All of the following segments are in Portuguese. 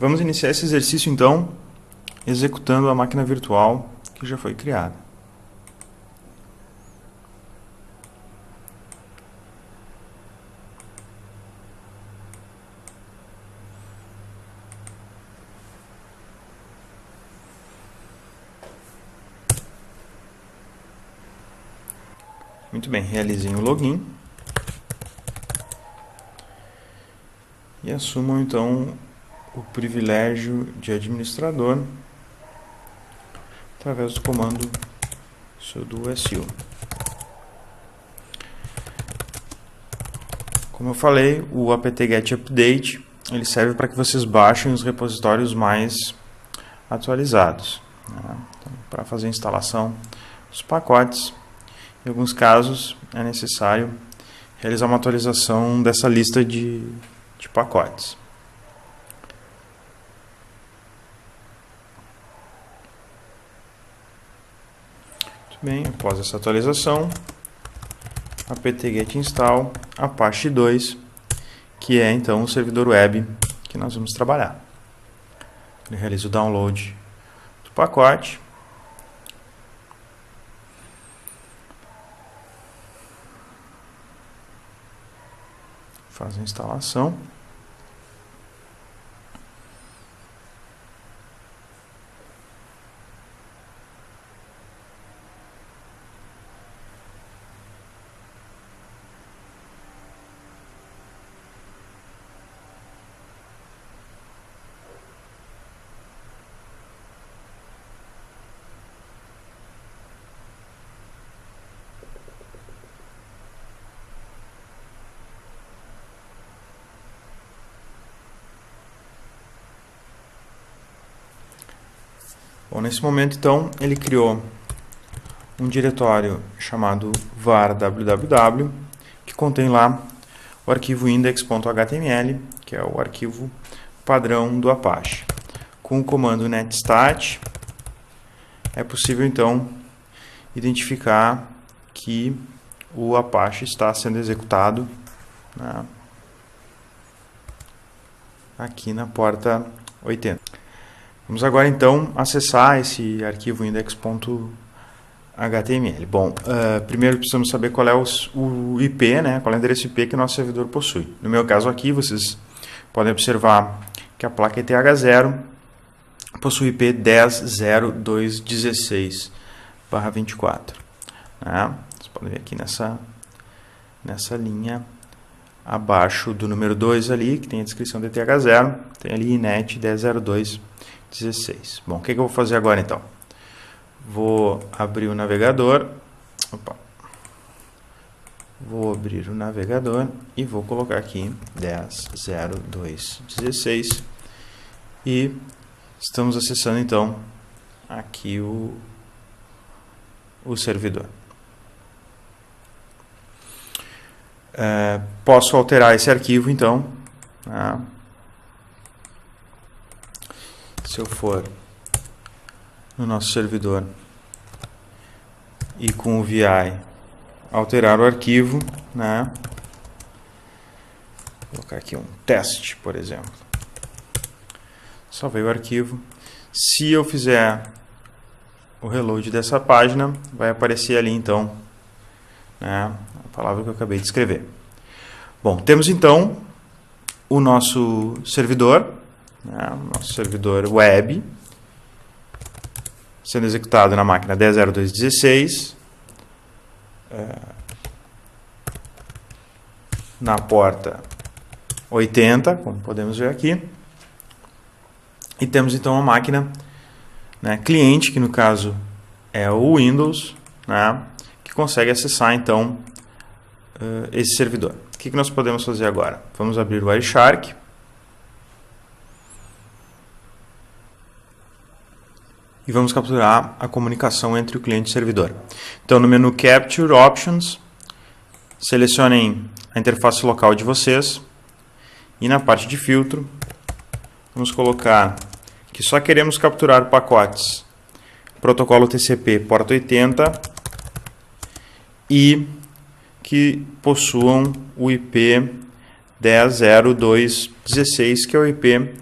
Vamos iniciar esse exercício então, executando a máquina virtual que já foi criada. Muito bem, realizem o login e assumam então o privilégio de administrador através do comando sudo su. Como eu falei, o apt-get update ele serve para que vocês baixem os repositórios mais atualizados, né? Então, para fazer a instalação dos pacotes. Em alguns casos é necessário realizar uma atualização dessa lista de pacotes. Muito bem, após essa atualização, apt-get install Apache 2, que é então o servidor web que nós vamos trabalhar. Ele realiza o download do pacote. Faz a instalação. Bom, nesse momento, então, ele criou um diretório chamado var www, que contém lá o arquivo index.html, que é o arquivo padrão do Apache. Com o comando netstat, é possível, então, identificar que o Apache está sendo executado, né, aqui na porta 80. Vamos agora então acessar esse arquivo index.html. Bom, primeiro precisamos saber qual é o IP, né? Qual é o endereço IP que o nosso servidor possui. No meu caso aqui, vocês podem observar que a placa ETH0 possui IP 10.0216/24. Né? Vocês podem ver aqui nessa linha abaixo do número 2 ali, que tem a descrição do ETH0, tem ali inet 10.0216. Bom, o que eu vou fazer agora então? Vou abrir o navegador. Vou abrir o navegador e vou colocar aqui 10.0216 e estamos acessando então aqui o servidor. Posso alterar esse arquivo então, né? Se eu for no nosso servidor e com o vi alterar o arquivo, né? Vou colocar aqui um teste, por exemplo. Salvei o arquivo. Se eu fizer o reload dessa página, vai aparecer ali então, né, a palavra que eu acabei de escrever. Bom, temos então o nosso servidor, nosso servidor web, sendo executado na máquina 10.0216, na porta 80, como podemos ver aqui, e temos então a máquina, né, cliente, que no caso é o Windows, né, que consegue acessar então esse servidor. O que nós podemos fazer agora? Vamos abrir o Wireshark. E vamos capturar a comunicação entre o cliente e o servidor. Então, no menu Capture Options, selecionem a interface local de vocês. E na parte de filtro, vamos colocar que só queremos capturar pacotes protocolo TCP porta 80 e que possuam o IP 10.0216, que é o IP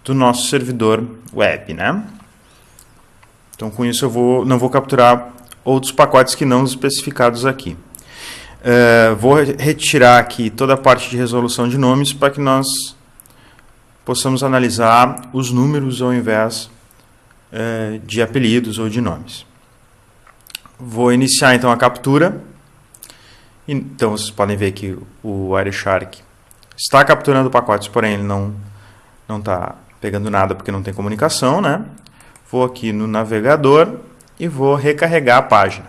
do nosso servidor web, né? Então, com isso, eu não vou capturar outros pacotes que não especificados aqui. Vou retirar aqui toda a parte de resolução de nomes para que nós possamos analisar os números ao invés de apelidos ou de nomes. Vou iniciar então a captura. Então vocês podem ver que o Wireshark está capturando pacotes, porém ele não está pegando nada porque não tem comunicação, né? Vou aqui no navegador e vou recarregar a página.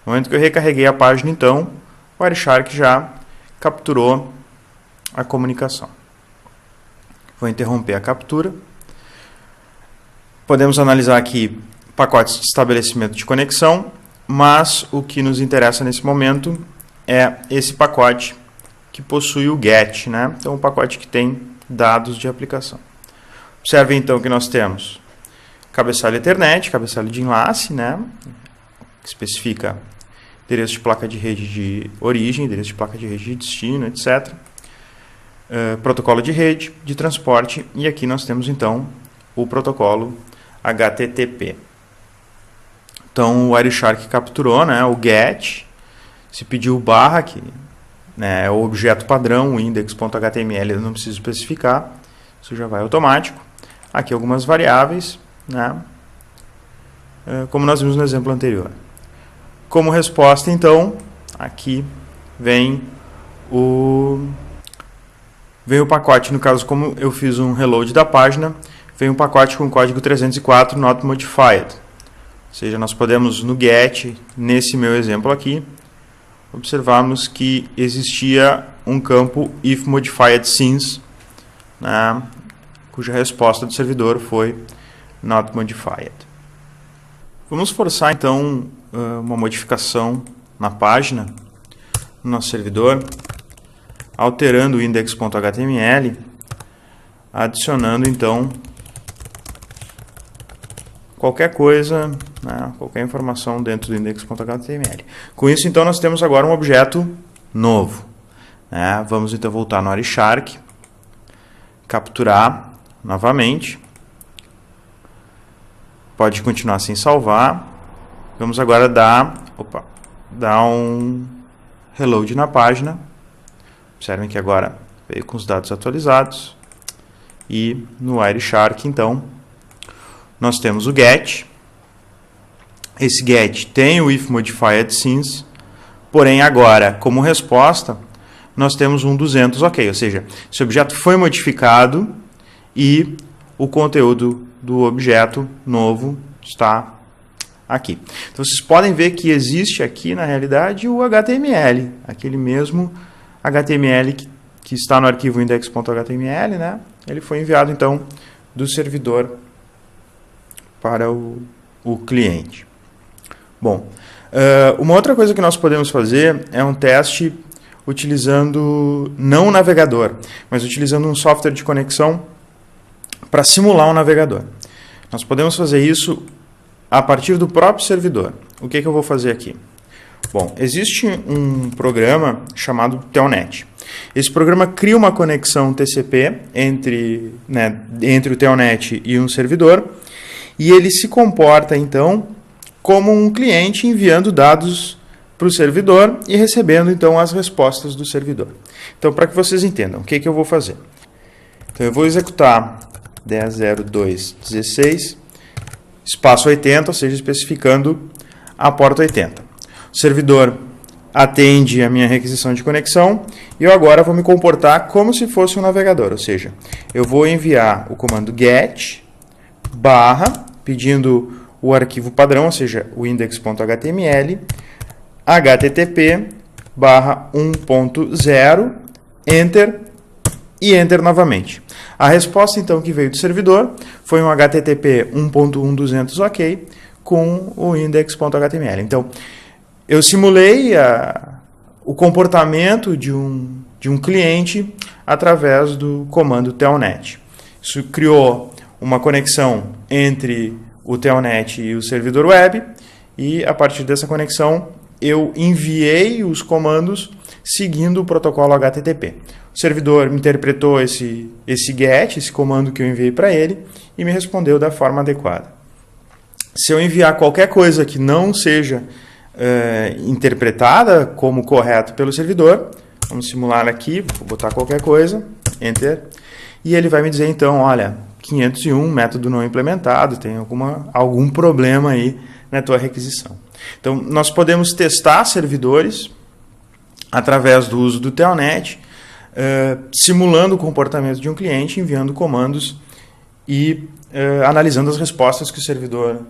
No momento que eu recarreguei a página, então, o Wireshark já capturou a comunicação. Vou interromper a captura. Podemos analisar aqui pacotes de estabelecimento de conexão, mas o que nos interessa nesse momento é esse pacote que possui o GET, né? Então, um pacote que tem dados de aplicação. Observe então que nós temos cabeçalho Ethernet, cabeçalho de enlace, né? Que especifica endereço de placa de rede de origem, endereço de placa de rede de destino, etc. Protocolo de rede, de transporte, e aqui nós temos então o protocolo HTTP. Então o Wireshark capturou, né, o GET, se pediu barra, que, né, é o objeto padrão, o index.html eu não preciso especificar, isso já vai automático. Aqui algumas variáveis, né, como nós vimos no exemplo anterior. Como resposta, então, aqui vem o pacote, no caso, como eu fiz um reload da página, vem um pacote com código 304 not modified. Ou seja, nós podemos no GET, nesse meu exemplo aqui, observarmos que existia um campo if modified since, né, cuja resposta do servidor foi not modified. Vamos forçar então uma modificação na página, no nosso servidor, alterando o index.html, adicionando então qualquer coisa, né, qualquer informação dentro do index.html. Com isso, então, nós temos agora um objeto novo, né? Vamos então voltar no Wireshark, capturar novamente. Pode continuar sem salvar. Vamos agora dar um reload na página. Observem que agora veio com os dados atualizados. E no Wireshark, então, nós temos o GET. Esse GET tem o if modified since, porém agora, como resposta, nós temos um 200 ok, ou seja, esse objeto foi modificado e o conteúdo do objeto novo está aqui. Então vocês podem ver que existe aqui, na realidade, o HTML, aquele mesmo HTML que está no arquivo index.html, né? Ele foi enviado, então, do servidor para o cliente. Bom, uma outra coisa que nós podemos fazer é um teste utilizando não o navegador, mas utilizando um software de conexão para simular um navegador. Nós podemos fazer isso a partir do próprio servidor. O que eu vou fazer aqui? Bom, existe um programa chamado Telnet. Esse programa cria uma conexão TCP entre o Telnet e um servidor, e ele se comporta, então, como um cliente enviando dados para o servidor e recebendo, então, as respostas do servidor. Então, para que vocês entendam, o que eu vou fazer? Então, eu vou executar 10.02.16, espaço 80, ou seja, especificando a porta 80. O servidor atende a minha requisição de conexão e eu agora vou me comportar como se fosse um navegador, ou seja, eu vou enviar o comando get barra, pedindo o arquivo padrão, ou seja, o index.html, http barra 1.0, enter e enter novamente. A resposta, então, que veio do servidor foi um http 1.1200 ok com o index.html. Então, eu simulei o comportamento de um cliente através do comando telnet. Isso criou uma conexão entre o telnet e o servidor web, e a partir dessa conexão eu enviei os comandos seguindo o protocolo HTTP. O servidor interpretou esse GET, esse comando que eu enviei para ele, e me respondeu da forma adequada. Se eu enviar qualquer coisa que não seja interpretada como correto pelo servidor, vamos simular aqui, vou botar qualquer coisa, Enter, e ele vai me dizer então, olha, 501, método não implementado, tem algum problema aí na tua requisição. Então, nós podemos testar servidores através do uso do Telnet, simulando o comportamento de um cliente, enviando comandos e analisando as respostas que o servidor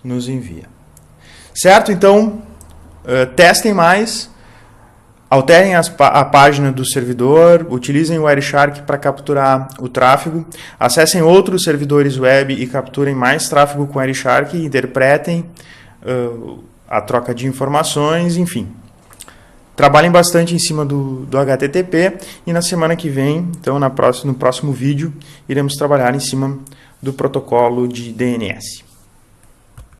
nos envia. Certo? Então, testem mais, alterem a página do servidor, utilizem o Wireshark para capturar o tráfego, acessem outros servidores web e capturem mais tráfego com o Wireshark, interpretem a troca de informações, enfim. Trabalhem bastante em cima do HTTP e na semana que vem, então no próximo vídeo, iremos trabalhar em cima do protocolo de DNS.